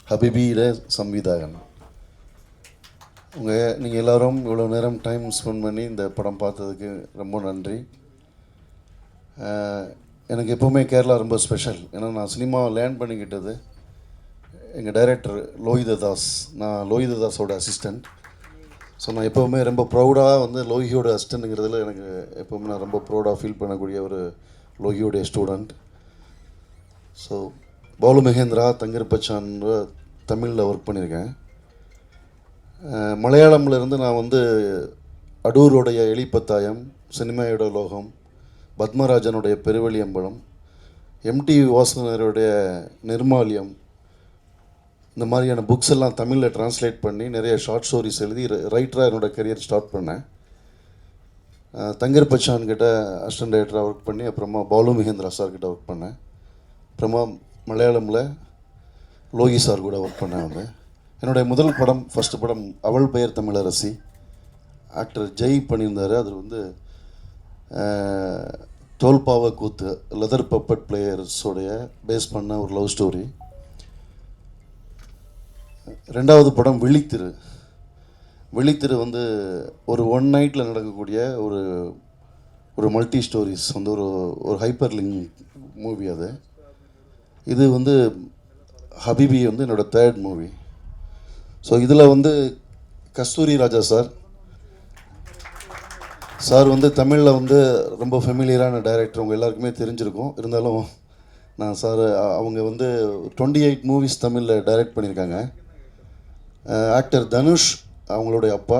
ஹபிபியிலே சம்விதாயகன். நீங்கள் எல்லோரும் இவ்வளோ நேரம் டைம் ஸ்பெண்ட் பண்ணி இந்த படம் பார்த்ததுக்கு ரொம்ப நன்றி. எனக்கு எப்போவுமே கேரளா ரொம்ப ஸ்பெஷல். ஏன்னா நான் சினிமாவை லேர்ன் பண்ணிக்கிட்டது எங்கள் டைரக்டர் லோஹித தாஸ். நான் லோஹித தாஸோட அசிஸ்டண்ட். ஸோ நான் எப்போவுமே ரொம்ப ப்ரௌடாக வந்து லோஹியோட அசிஸ்டண்ட்டுங்கிறதுல எனக்கு எப்போவுமே நான் ரொம்ப ப்ரௌடாக ஃபீல் பண்ணக்கூடிய ஒரு லோஹியோடைய ஸ்டூடெண்ட். ஸோ பாலு மகேந்திரா, தங்கர் பச்சான் தமிழில் ஒர்க் பண்ணியிருக்கேன். மலையாளம்லேருந்து நான் வந்து அடூருடைய எலிப்பத்தாயம், சினிமாயோட லோகம், பத்மராஜனுடைய பெருவெளியம்பலம், எம்டி வாசனருடைய நிர்மாலியம், இந்த மாதிரியான புக்ஸ் எல்லாம் தமிழில் ட்ரான்ஸ்லேட் பண்ணி நிறைய ஷார்ட் ஸ்டோரிஸ் எழுதி ரைட்டராக என்னோடய கரியர் ஸ்டார்ட் பண்ணேன். தங்கர் பச்சான் கிட்ட அசிஸ்டன்ட் டைரக்டராக ஒர்க் பண்ணி அப்புறமா பாலு மகேந்திரா சார்கிட்ட ஒர்க் பண்ணேன். அப்புறமா மலையாளமில் லோகி சார் கூட ஒர்க் பண்ணேன். வந்து என்னுடைய முதல் படம், ஃபஸ்ட்டு படம் அவள் பெயர் தமிழரசி. ஆக்டர் ஜெய் பண்ணியிருந்தார். அது வந்து தோல்பாவை கூத்து, லெதர் பப்பட் பிளேயர்ஸோடைய பேஸ் பண்ண ஒரு லவ் ஸ்டோரி. ரெண்டாவது படம் விழித்திரு. விழித்திரு வந்து ஒரு ஒன் நைட்டில் நடக்கக்கூடிய ஒரு மல்டி ஸ்டோரிஸ் வந்து ஒரு ஹைப்பர் லிங்க் மூவி. அது இது வந்து ஹபிபி வந்து என்னோடய தேர்ட் மூவி. ஸோ இதில் வந்து கஸ்தூரி ராஜா சார் வந்து தமிழில் வந்து ரொம்ப ஃபெமிலியரான டைரக்டர், உங்கள் எல்லாருக்குமே தெரிஞ்சிருக்கும். இருந்தாலும் நான் சார் அவங்க வந்து 28 மூவிஸ் தமிழில் டைரக்ட் பண்ணியிருக்காங்க. ஆக்டர் தனுஷ் அவங்களுடைய அப்பா,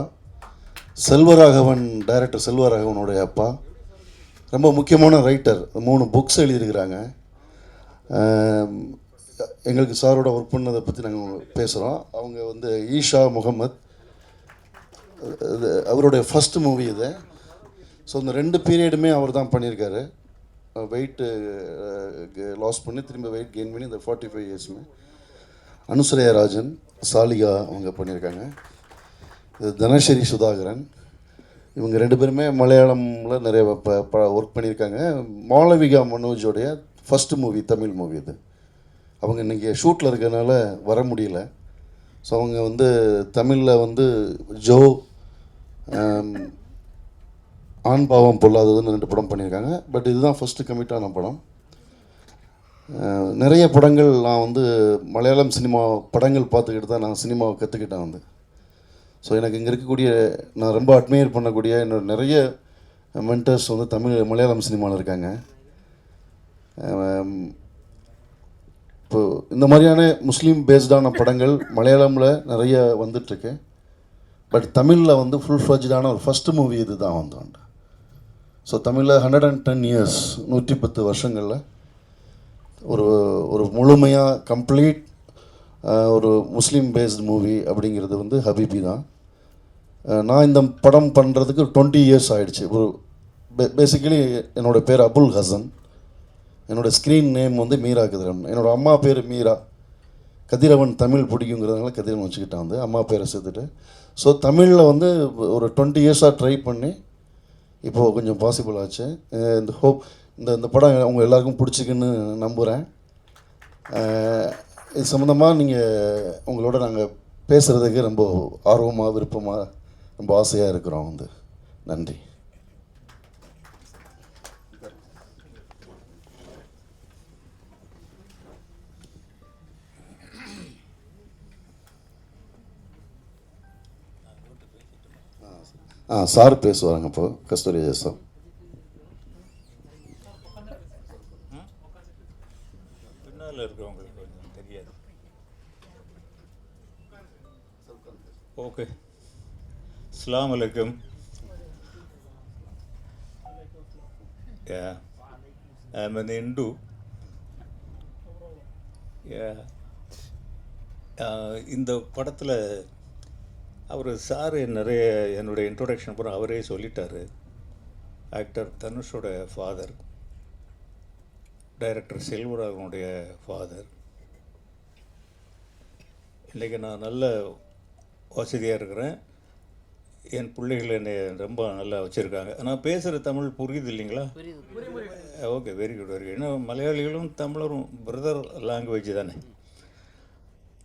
செல்வராகவன் டைரக்டர் செல்வராகவனுடைய அப்பா, ரொம்ப முக்கியமான ரைட்டர், 3 புக்ஸ் எழுதியிருக்கிறாங்க. எங்களுக்கு சாரோட ஒர்க் பண்ணதை பற்றி நாங்கள் பேசுகிறோம். அவங்க வந்து ஈஷா முகமது, அவருடைய ஃபஸ்ட்டு மூவி இது. ஸோ இந்த 2 பீரியடுமே அவர் தான் பண்ணியிருக்காரு. வெயிட்டு லாஸ் பண்ணி திரும்ப வெயிட் கெயின் பண்ணி இந்த 45 இயர்ஸுமே. அனுசரையா ராஜன், சாலிகா அவங்க பண்ணியிருக்காங்க. இது தனஸ்ரீ சுதாகரன். இவங்க 2 பேருமே மலையாளமில் நிறைய ஒர்க் பண்ணியிருக்காங்க. மாளவிகா மனோஜோடைய ஃபஸ்ட்டு மூவி, தமிழ் மூவி இது. அவங்க இன்றைக்கி ஷூட்டில் இருக்கிறதுனால வர முடியல. ஸோ அவங்க வந்து தமிழில் வந்து ஜோ, ஆண் பாவம் பொல்லாததுன்னு 2 படம் பண்ணியிருக்காங்க. பட் இதுதான் ஃபஸ்ட்டு கமிட்டான படம். நிறைய படங்கள் நான் வந்து மலையாளம் சினிமா படங்கள் பார்த்துக்கிட்டு தான் நான் சினிமாவை கற்றுக்கிட்டேன் வந்து. ஸோ எனக்கு இங்கே இருக்கக்கூடிய, நான் ரொம்ப அட்மையர் பண்ணக்கூடிய என்னோட நிறைய மென்டர்ஸ் வந்து மலையாளம் சினிமாவில் இருக்காங்க. இப்போது இந்த மாதிரியான முஸ்லீம் பேஸ்டான படங்கள் மலையாளமில் நிறைய வந்துட்டுருக்கு. பட் தமிழில் வந்து ஃபுல் ஃப்ளஜ்டான ஒரு ஃபஸ்ட்டு மூவி இது தான் வந்து. ஸோ தமிழில் 110 இயர்ஸ், 110 வருஷங்களில் ஒரு முழுமையாக கம்ப்ளீட் ஒரு முஸ்லீம் பேஸ்டு மூவி அப்படிங்கிறது வந்து ஹபிபி தான். நான் இந்த படம் பண்ணுறதுக்கு 20 இயர்ஸ் ஆகிடுச்சு. பேசிக்கலி என்னோடய பேர் அபுல் ஹசன். என்னோடய ஸ்க்ரீன் நேம் வந்து மீரா கதிரவன். என்னோடய அம்மா பேர் மீரா. கதிரவன் தமிழ் பிடிக்குங்கிறதுனால கதிரவன் வச்சுக்கிட்டான் வந்து, அம்மா பேரை சேர்த்துட்டு. ஸோ தமிழில் வந்து ஒரு 20 இயர்ஸாக ட்ரை பண்ணி இப்போது கொஞ்சம் பாசிபிள் ஆச்சு. இந்த படம் அவங்க எல்லாருக்கும் பிடிச்சிக்குன்னு நம்புகிறேன். இது சம்மந்தமாக நீங்கள் உங்களோட நாங்கள் பேசுகிறதுக்கு ரொம்ப ஆர்வமாக, விருப்பமாக, ரொம்ப ஆசையாக இருக்கிறோம் வந்து. நன்றி. சார் பேசுவாங்க இப்போ, கஸ்தூரி சார். இருக்கிறவங்களுக்கு கொஞ்சம் தெரியாது. ஓகே. அஸ்ஸலாமு அலைக்கும். I'm an Hindu. இந்த படத்தில் அவர் சார் நிறைய என்னுடைய இன்ட்ரோடக்ஷன் அப்புறம் அவரே சொல்லிட்டார். ஆக்டர் தனுஷோட ஃபாதர், டைரக்டர் செல்வராகவனுடைய ஃபாதர். இன்றைக்கி நான் நல்ல வசதியாக இருக்கிறேன். என் பிள்ளைகள் என்னை ரொம்ப நல்லா வச்சுருக்காங்க. ஆனால் பேசுகிற தமிழ் புரியுது இல்லைங்களா? Okay, very good very good. ஏன்னா மலையாளிகளும் தமிழரும் பிரதர் லாங்குவேஜ் தானே.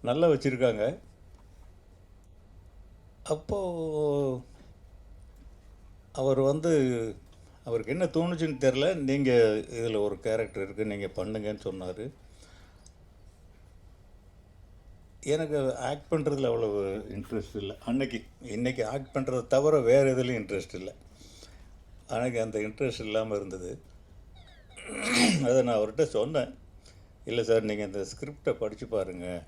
நல்லா வச்சுருக்காங்க. அப்போது அவர் வந்து அவருக்கு என்ன தோணுச்சுன்னு தெரில, நீங்கள் இதில் ஒரு கேரக்டர் இருக்குது, நீங்கள் பண்ணுங்கன்னு சொன்னார். எனக்கு ஆக்ட் பண்ணுறதுல அவ்வளவு இன்ட்ரெஸ்ட் இல்லை இன்றைக்கி ஆக்ட் பண்ணுறத தவிர வேறு எதுலேயும் இன்ட்ரெஸ்ட் இல்லை. அன்றைக்கி அந்த இன்ட்ரெஸ்ட் இல்லாமல் இருந்தது. அதை நான் அவர்கிட்ட சொன்னேன், இல்லை சார் நீங்கள் இந்த ஸ்கிரிப்டை படித்து பாருங்கள்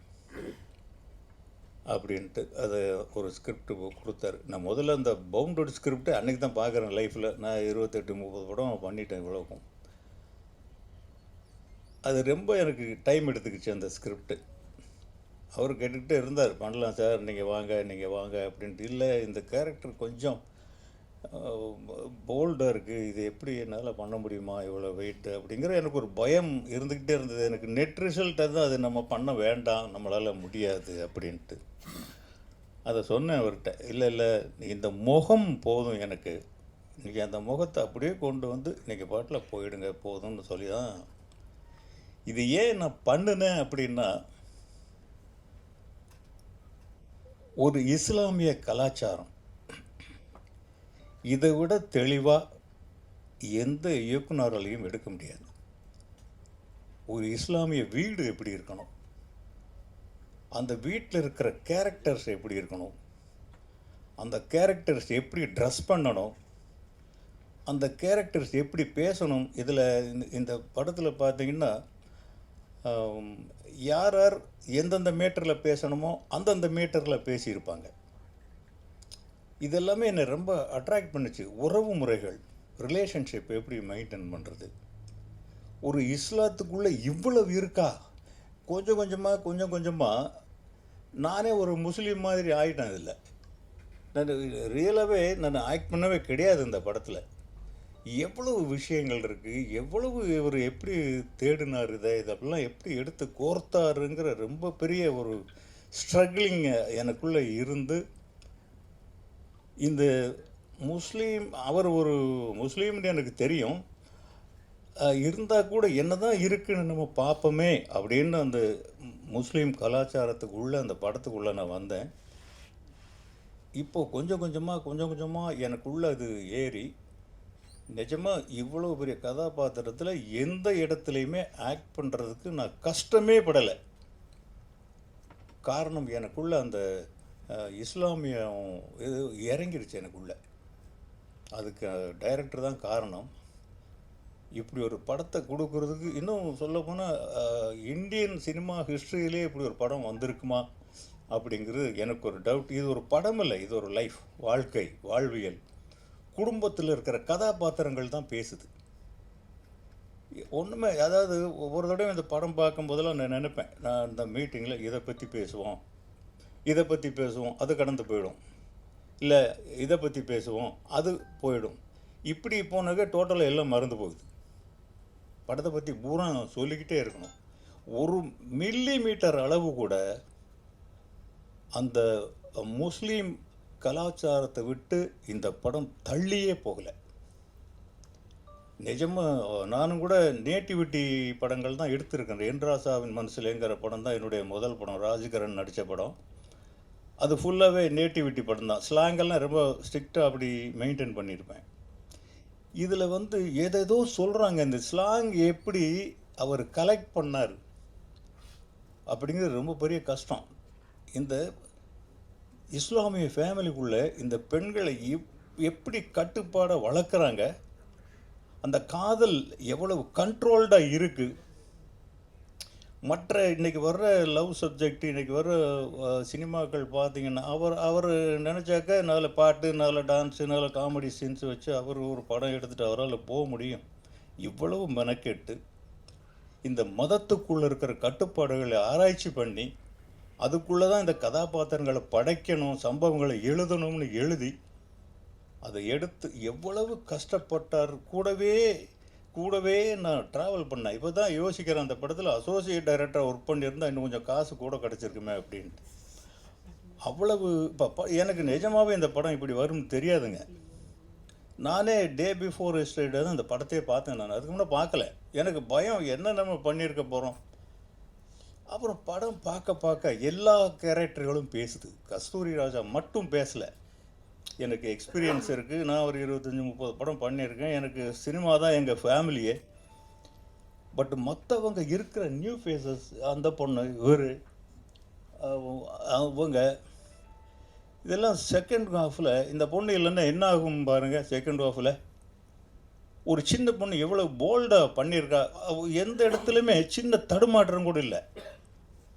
அப்படின்ட்டு. அதை ஒரு ஸ்கிரிப்ட் கொடுத்தாரு. நான் முதல்ல அந்த பவுண்டட் ஸ்கிரிப்டை அன்றைக்கி தான் பார்க்குறேன் லைஃப்பில். நான் 28-30 படம் பண்ணிட்டேன் இவ்வளோக்கும். அது ரொம்ப எனக்கு டைம் எடுத்துக்கிச்சு அந்த ஸ்கிரிப்டு. அவர் கேட்டுக்கிட்டே இருந்தார், பண்ணலாம் சார், நீங்கள் வாங்க அப்படின்ட்டு. இல்லை, இந்த கேரக்டர் கொஞ்சம் போல்டாக இருக்குது, இது எப்படி என்னால் பண்ண முடியுமா இவ்வளோ வெயிட்டு அப்படிங்கிற எனக்கு ஒரு பயம் இருந்துக்கிட்டே இருந்தது. எனக்கு நெட் ரிசல்ட்டை தான் அது நம்ம பண்ண வேண்டாம், நம்மளால் முடியாது அப்படின்ட்டு. அதை சொன்னேன் அவர்கிட்ட. இல்லை இந்த முகம் போதும் எனக்கு, இன்றைக்கி அந்த முகத்தை அப்படியே கொண்டு வந்து இன்றைக்கி பாட்டில் போயிடுங்க போதும்னு சொல்லி தான் இது ஏன் நான் பண்ணினேன் அப்படின்னா, ஒரு இஸ்லாமிய கலாச்சாரம் இதை விட தெளிவாக எந்த இயக்குனராலையும் எடுக்க முடியாது. ஒரு இஸ்லாமிய வீடு எப்படி இருக்கணும், அந்த வீட்டில் இருக்கிற கேரக்டர்ஸ் எப்படி இருக்கணும், அந்த கேரக்டர்ஸ் எப்படி ட்ரெஸ் பண்ணணும், அந்த கேரக்டர்ஸ் எப்படி பேசணும். இதில் இந்த படத்தில் பார்த்தீங்கன்னா யார் யார் எந்தெந்த மீட்டரில் பேசணுமோ அந்தந்த மீட்டரில் பேசியிருப்பாங்க. இதெல்லாமே என்னை ரொம்ப அட்ராக்ட் பண்ணுச்சு. உறவு முறைகள், ரிலேஷன்ஷிப் எப்படி மெயின்டைன் பண்ணுறது. ஒரு இஸ்லாத்துக்குள்ளே இவ்வளவு இருக்கா. கொஞ்சம் கொஞ்சமாக நானே ஒரு முஸ்லீம் மாதிரி ஆகிட்டேன். இதில் நான் ரியலாகவே நான் ஆக்ட் பண்ணவே கிடையாது இந்த படத்தில். எவ்வளவு விஷயங்கள் இருக்குது, எவ்வளவு இவர் எப்படி தேடினார், இதெல்லாம் எப்படி எடுத்து கோர்த்தாருங்கிற ரொம்ப பெரிய ஒரு ஸ்ட்ரகிளிங் எனக்குள்ளே இருந்து, இந்த முஸ்லீம், அவர் ஒரு முஸ்லீம்னு எனக்கு தெரியும், இருந்தால் கூட என்ன தான் இருக்குன்னு நம்ம பார்ப்போமே அப்படின்னு அந்த முஸ்லீம் கலாச்சாரத்துக்குள்ளே அந்த படத்துக்குள்ளே நான் வந்தேன். இப்போது கொஞ்சம் கொஞ்சமாக எனக்குள்ளே அது ஏறி நிஜமாக இவ்வளோ பெரிய கதாபாத்திரத்தில் எந்த இடத்துலையுமே ஆக்ட் பண்ணுறதுக்கு நான் கஷ்டமே படலை. காரணம், எனக்குள்ளே அந்த இஸ்லாமியம் இது இறங்கிருச்சு எனக்குள்ளே. அதுக்கு டைரக்டர் தான் காரணம். இப்படி ஒரு படத்தை கொடுக்கறதுக்கு, இன்னும் சொல்லப்போனால் இந்தியன் சினிமா ஹிஸ்ட்ரியிலே இப்படி ஒரு படம் வந்திருக்குமா அப்படிங்கிறது எனக்கு ஒரு டவுட். இது ஒரு படம் இல்லை, இது ஒரு லைஃப், வாழ்க்கை, வாழ்வியல், குடும்பத்தில் இருக்கிற கதாபாத்திரங்கள் தான் பேசுது. ஒன்றுமே, அதாவது ஒவ்வொரு தடவையும் இந்த படம் பார்க்கும்போதெல்லாம் நான் நினைப்பேன், நான் இந்த மீட்டிங்கில் இதை பற்றி பேசுவோம், அது கடந்து போயிடும், இல்லை இதை பற்றி பேசுவோம், அது போயிடும். இப்படி போனாக்க டோட்டலாக எல்லாம் மறந்து போகுது. படத்தை பற்றி பூரா சொல்லிக்கிட்டே இருக்கணும். ஒரு மில்லி மீட்டர் அளவு கூட அந்த முஸ்லீம் கலாச்சாரத்தை விட்டு இந்த படம் தள்ளியே போகலை. நிஜமாக நானும் கூட நேட்டிவிட்டி படங்கள் தான் எடுத்திருக்கேன். என்ராசாவின் மனசுலேங்கிற படம் தான் என்னுடைய முதல் படம், ராஜ்கரன் நடித்த படம். அது ஃபுல்லாகவே நேட்டிவிட்டி படம் தான். ஸ்லாங்கெல்லாம் ரொம்ப ஸ்ட்ரிக்டாக அப்படி மெயின்டைன் பண்ணியிருப்பேன். இதில் வந்து ஏதேதோ சொல்கிறாங்க, இந்த ஸ்லாங் எப்படி அவர் கலெக்ட் பண்ணார் அப்படிங்கிறது ரொம்ப பெரிய கஷ்டம். இந்த இஸ்லாமிய ஃபேமிலிக்குள்ளே இந்த பெண்களை எப்படி கட்டுப்பாடை வளர்க்குறாங்க, அந்த காதல் எவ்வளவு கண்ட்ரோல்டாக இருக்குது. மற்ற இன்றைக்கி வர்ற லவ் சப்ஜெக்ட், இன்றைக்கி வர்ற சினிமாக்கள் பார்த்திங்கன்னா, அவர் நினச்சாக்க நல்ல பாட்டு, நல்ல டான்ஸு, நல்ல காமெடி சீன்ஸ் வச்சு அவர் ஒரு படம் எடுத்துகிட்டு அவரால் போக முடியும். இவ்வளவு மெனக்கெட்டு இந்த மதத்துக்குள்ளே இருக்கிற கட்டுப்பாடுகளை ஆராய்ச்சி பண்ணி அதுக்குள்ளே தான் இந்த கதாபாத்திரங்களை படைக்கணும், சம்பவங்களை எழுதணும்னு எழுதி அதை எடுத்து எவ்வளவு கஷ்டப்பட்டார். கூடவே நான் ட்ராவல் பண்ணேன். இப்போ தான் யோசிக்கிறேன், அந்த படத்தில் அசோசியேட் டைரக்டராக ஒர்க் பண்ணியிருந்தால் இன்னும் கொஞ்சம் காசு கூட கிடச்சிருக்குமே அப்படின்ட்டு. அவ்வளவு இப்போ எனக்கு நிஜமாகவே இந்த படம் இப்படி வரும்னு தெரியாதுங்க. நானே டே பிஃபோர் எஸ்டர்டே தான் இந்த படத்தையே பார்த்தேன். நான் அதுக்கு முன்னே பார்க்கல. எனக்கு பயம், என்ன நம்ம பண்ணியிருக்க போகிறோம். அப்புறம் படம் பார்க்க பார்க்க எல்லா கேரக்டர்களும் பேசுது. கஸ்தூரி ராஜா மட்டும் பேசலை. எனக்கு எக்ஸ்பீரியன்ஸ் இருக்குது, நான் ஒரு 25-30 படம் பண்ணியிருக்கேன், எனக்கு சினிமா தான் எங்கள் ஃபேமிலியே. பட் மற்றவங்க இருக்கிற நியூ ஃபேஸஸ், அந்த பொண்ணு, இவர், அவங்க, இதெல்லாம் செகண்ட் ஹாஃபில் இந்த பொண்ணு இல்லைன்னா என்ன ஆகும் பாருங்கள். செகண்ட் ஹாஃபில் ஒரு சின்ன பொண்ணு எவ்வளோ போல்டாக பண்ணியிருக்கா. எந்த இடத்துலையுமே சின்ன தடுமாற்றம் கூட இல்லை.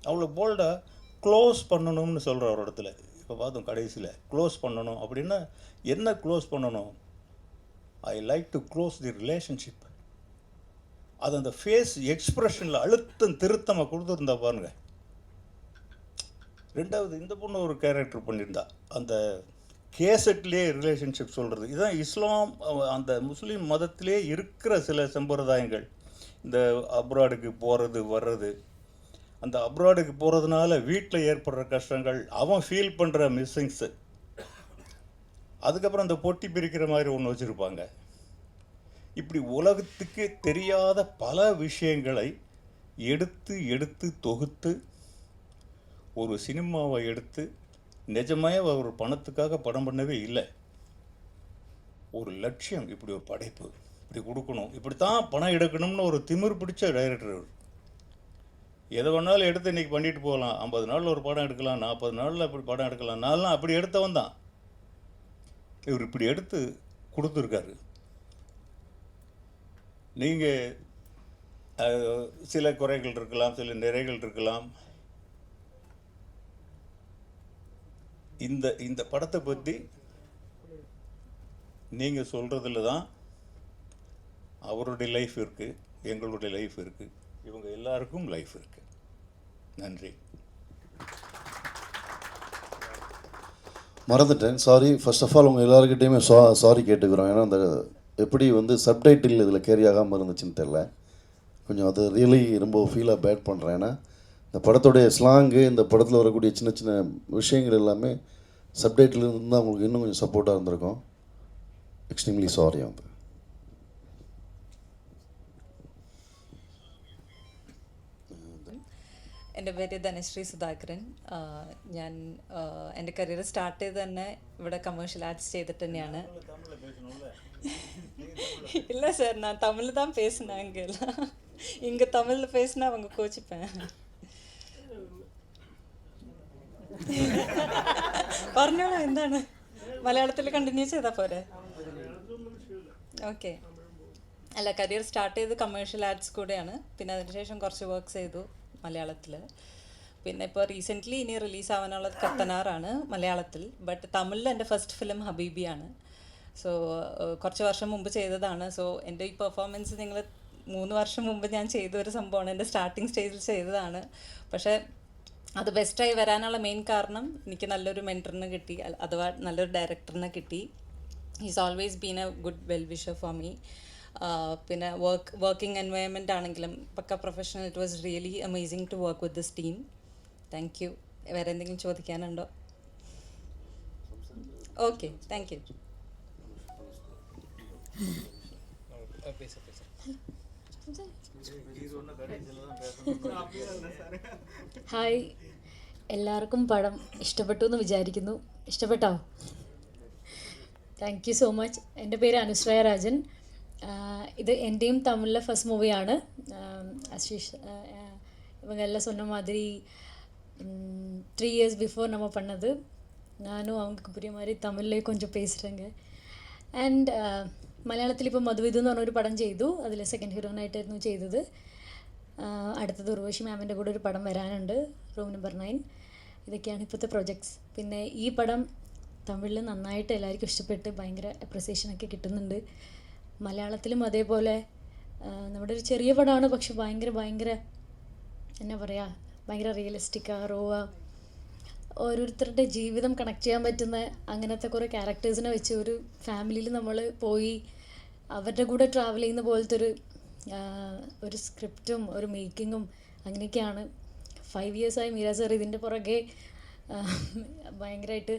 அவ்வளோ போல்டாக க்ளோஸ் பண்ணணும்னு சொல்கிற ஒரு இடத்துல. இப்போ பார்த்தோம் கடைசியில் க்ளோஸ் பண்ணணும் அப்படின்னா என்ன க்ளோஸ் பண்ணணும்? I like to close the relationship. அது அந்த ஃபேஸ் எக்ஸ்ப்ரெஷனில் அழுத்தம் திருத்தமாக கொடுத்துருந்தா பாருங்க. ரெண்டாவது இந்த பொண்ணு ஒரு கேரக்டர் பண்ணியிருந்தா, அந்த கேசட்லேயே ரிலேஷன்ஷிப் சொல்கிறது. இதுதான் இஸ்லாம், அந்த முஸ்லீம் மதத்திலே இருக்கிற சில சம்பிரதாயங்கள். இந்த அப்ராடுக்கு போகிறது வர்றது, அந்த அப்ராடுக்கு போகிறதுனால வீட்டில் ஏற்படுற கஷ்டங்கள், அவன் ஃபீல் பண்ணுற மிஸ்ஸிங்ஸு, அதுக்கப்புறம் அந்த பொட்டி பிரிக்கிற மாதிரி ஒன்று வச்சுருப்பாங்க. இப்படி உலகத்துக்கு தெரியாத பல விஷயங்களை எடுத்து எடுத்து தொகுத்து ஒரு சினிமாவை எடுத்து, நிஜமே ஒரு பணத்துக்காக படம் பண்ணவே இல்லை. ஒரு லட்சியம், இப்படி ஒரு படைப்பு இப்படி கொடுக்கணும், இப்படித்தான் பணம் எடுக்கணும்னு ஒரு திமிர் பிடிச்ச டைரக்டர். எதை வேணாலும் எடுத்து இன்றைக்கி பண்ணிட்டு போகலாம். 50 நாளில் ஒரு படம் எடுக்கலாம், 40 நாளில் இப்படி படம் எடுக்கலாம். நான்லாம் அப்படி எடுத்தவன் தான். இவர் இப்படி எடுத்து கொடுத்துருக்காரு. நீங்கள் சில குறைகள் இருக்கலாம், சில நிறைகள் இருக்கலாம். இந்த படத்தை பற்றி நீங்கள் சொல்கிறதுல தான் அவருடைய லைஃப் இருக்குது, எங்களுடைய லைஃப் இருக்குது, இவங்க எல்லாருக்கும் லைஃப் இருக்குது. நன்றி. மறந்துட்டேன், சாரி. ஃபர்ஸ்ட் ஆஃப் ஆல் உங்கள் எல்லாருக்கிட்டேயுமே சாரி கேட்டுக்கிறோம். ஏன்னா அந்த எப்படி வந்து சப்டைட்டில் இதில் கேரி ஆகாமல் இருந்துச்சுன்னு தெரில. கொஞ்சம் அது ரியலி ரொம்ப ஃபீலாக பேட் பண்ணுறேன். ஏன்னா இந்த படத்துடைய ஸ்லாங்கு, இந்த படத்தில் வரக்கூடிய சின்ன சின்ன விஷயங்கள் எல்லாமே சப்டைட்டில் இருந்தால் அவங்களுக்கு இன்னும் கொஞ்சம் சப்போர்ட்டாக இருந்திருக்கும். Extremely sorry. வந்து എൻ്റെ പേര് ധനശ്രീ സുധാകരൻ. ഞാൻ എൻ്റെ കരിയർ സ്റ്റാർട്ട് ചെയ്ത് തന്നെ ഇവിടെ കമേഴ്ഷ്യൽ ആർട്സ് ചെയ്തിട്ട് തന്നെയാണ്. இல்லை சார், நான் தமிழ் தான் பேசினேன். இங்கே தமிழில் பேசினா அவங்க கோச்சிப்பேன். പറഞ്ഞോളൂ, എന്താണ്? മലയാളത്തിൽ കണ്ടിന്യൂ ചെയ്താൽ പോരെ? ഓക്കെ. അല്ല, കരിയർ സ്റ്റാർട്ട് ചെയ്ത് കമേഴ്ഷ്യൽ ആർട്സ് കൂടെയാണ്. പിന്നെ അതിനുശേഷം കുറച്ച് വർക്ക്സ് ചെയ്തു മലയാളത്തിൽ. പിന്നെ ഇപ്പോൾ റീസെൻ്റ്ലി ഇനി റിലീസാവാനുള്ളത് കത്തനാറാണ് മലയാളത്തിൽ. ബട്ട് തമിഴിൽ എൻ്റെ ഫസ്റ്റ് ഫിലിം ഹബീബിയാണ്. സോ കുറച്ച് വർഷം മുമ്പ് ചെയ്തതാണ്. സോ എൻ്റെ ഈ പെർഫോമൻസ് നിങ്ങൾ 3 വർഷം മുമ്പ് ഞാൻ ചെയ്തൊരു സംഭവമാണ്. എൻ്റെ സ്റ്റാർട്ടിങ് സ്റ്റേജിൽ ചെയ്തതാണ്. പക്ഷേ അത് ബെസ്റ്റായി വരാനുള്ള മെയിൻ കാരണം എനിക്ക് നല്ലൊരു മെൻറ്ററിനെ കിട്ടി, അഥവാ നല്ലൊരു ഡയറക്ടറിനെ കിട്ടി. Is always been a good well wisher for me. പിന്നെ വർക്കിംഗ് എൻവയോൺമെൻ്റ് ആണെങ്കിലും pucca professional. It was really amazing to work with this team. Thank you. വേറെ എന്തെങ്കിലും ചോദിക്കാനുണ്ടോ? Okay, thank you. ഹായ്, എല്ലാവർക്കും പടം ഇഷ്ടപ്പെട്ടു എന്ന് വിചാരിക്കുന്നു. ഇഷ്ടപ്പെട്ടോ? Thank you so much. എൻ്റെ പേര് അനുശ്രയ രാജൻ. ഇത് എൻ്റെയും തമിഴിലെ ഫസ്റ്റ് മൂവിയാണ്. அஸ்விஷ் இவங்க எல்லாம் சொன்ன மாதிரி 3 இயர்ஸ் பிஃபோர் நம்ம பண்ணது. நானும் அவங்களுக்கு புரிய மாதிரி தமிழ்லேயே கொஞ்சம் பேசுகிறேங்க. ആൻഡ് മലയാളത്തിൽ ഇപ്പോൾ മധുവിധു എന്ന് പറഞ്ഞൊരു പടം ചെയ്തു. അതിൽ സെക്കൻഡ് ഹീറോയിനായിട്ടായിരുന്നു ചെയ്തത്. അടുത്തത് ഉർവശി മാമിൻ്റെ കൂടെ ഒരു പടം വരാനുണ്ട്, റൂം നമ്പർ 9. ഇതൊക്കെയാണ് ഇപ്പോഴത്തെ പ്രൊജക്ട്സ്. പിന്നെ ഈ പടം തമിഴിൽ നന്നായിട്ട് എല്ലാവർക്കും ഇഷ്ടപ്പെട്ട് ഭയങ്കര അപ്രിസിയേഷനൊക്കെ കിട്ടുന്നുണ്ട്. മലയാളത്തിലും അതേപോലെ നമ്മുടെ ഒരു ചെറിയ പടമാണ്, പക്ഷെ ഭയങ്കര എന്നാ പറയുക, ഭയങ്കര റിയലിസ്റ്റിക്കാണ്, റോവാ, ഓരോരുത്തരുടെ ജീവിതം കണക്ട് ചെയ്യാൻ പറ്റുന്ന അങ്ങനത്തെ കുറേ ക്യാരക്ടേഴ്സിനെ വെച്ച് ഒരു ഫാമിലിയിൽ നമ്മൾ പോയി അവരുടെ കൂടെ ട്രാവൽ ചെയ്യുന്ന പോലത്തെ ഒരു സ്ക്രിപ്റ്റും ഒരു മേക്കിങ്ങും അങ്ങനെയൊക്കെയാണ്. 5 ഇയേഴ്സായി മീര സാർ ഇതിൻ്റെ പുറകെ ഭയങ്കരമായിട്ട്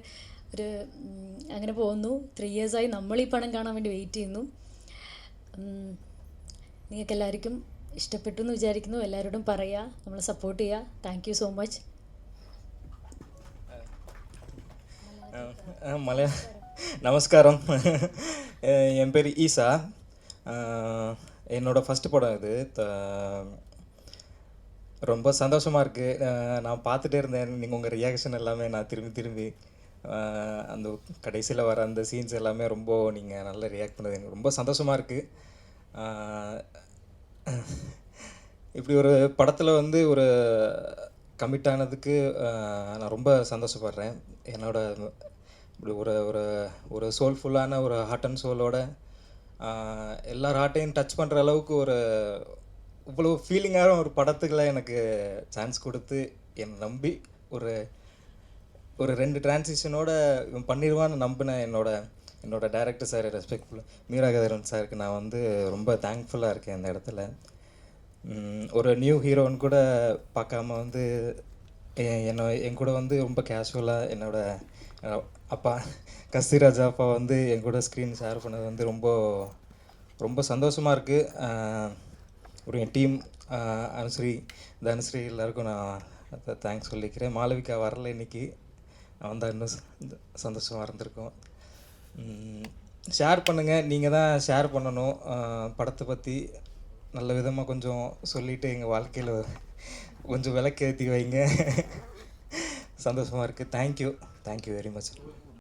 അങ്ങനെ പോകുന്നു. 3 ഇയേഴ്സായി നമ്മൾ ഈ പടം കാണാൻ വേണ്ടി വെയിറ്റ് ചെയ്യുന്നു. നിങ്ങൾക്കെല്ലാവർക്കും ഇഷ്ടപ്പെട്ടു എന്ന് വിചാരിക്കുന്നു. എല്ലാവരോടും പറയുക, നമ്മളെ സപ്പോർട്ട് ചെയ്യുക. Thank you so much. மலையா நமஸ்காரம். என் பேர் ஈசா. என்னோடய ஃபஸ்ட்டு படம் இது. ரொம்ப சந்தோஷமாக இருக்குது. நான் பார்த்துட்டே இருந்தேன் நீங்கள் உங்கள் ரியாக்ஷன் எல்லாமே. நான் திரும்பி அந்த கடைசியில் வர அந்த சீன்ஸ் எல்லாமே ரொம்ப நீங்கள் நல்லா ரியாக்ட் பண்ணது எனக்கு ரொம்ப சந்தோஷமாக இருக்குது. இப்படி ஒரு படத்தில் வந்து ஒரு கமிட் ஆனதுக்கு நான் ரொம்ப சந்தோஷப்படுறேன். என்னோட இப்படி ஒரு ஒரு ஒரு சோல்ஃபுல்லான ஒரு ஹார்ட் அண்ட் சோலோட எல்லார் ஹார்ட்டையும் டச் பண்ணுற அளவுக்கு ஒரு இவ்வளோ ஃபீலிங்கான ஒரு படத்துக்குள்ள எனக்கு சான்ஸ் கொடுத்து என்னை நம்பி ஒரு ஒரு 2 டிரான்சிஷனோட இவன் பண்ணிடுவான்னு நம்பின என்னோட டைரக்டர் சார், ரெஸ்பெக்ட்ஃபுல் மீரா கதிரவன் சாருக்கு நான் வந்து ரொம்ப தேங்க்ஃபுல்லாக இருக்கேன் இந்த இடத்துல. ஒரு நியூ ஹீரோன்னு கூட பார்க்காம வந்து என் கூட வந்து ரொம்ப கேஷுவலாக என்னோட அப்பா கஸ்திராஜா அப்பா வந்து என் கூட ஸ்க்ரீன் ஷேர் பண்ணது வந்து ரொம்ப ரொம்ப சந்தோஷமாக இருக்குது. ஒரு என் டீம் அனுஸ்ரீ, தனுஸ்ரீ எல்லாருக்கும் நான் தேங்க்ஸ் சொல்லிக்கிறேன். மாளவிகா வரல இன்னைக்கு, நான் வந்தால் இன்னும் சந்தோஷமாக இருந்திருக்கோம். ஷேர் பண்ணுங்கள், நீங்கள் தான் ஷேர் பண்ணணும். படத்தை பற்றி நல்ல விதமாக கொஞ்சம் சொல்லிவிட்டு எங்கள் வாழ்க்கையில் கொஞ்சம் விளக்கேற்றி வைங்க. சந்தோஷமாக இருக்குது. Thank you very much.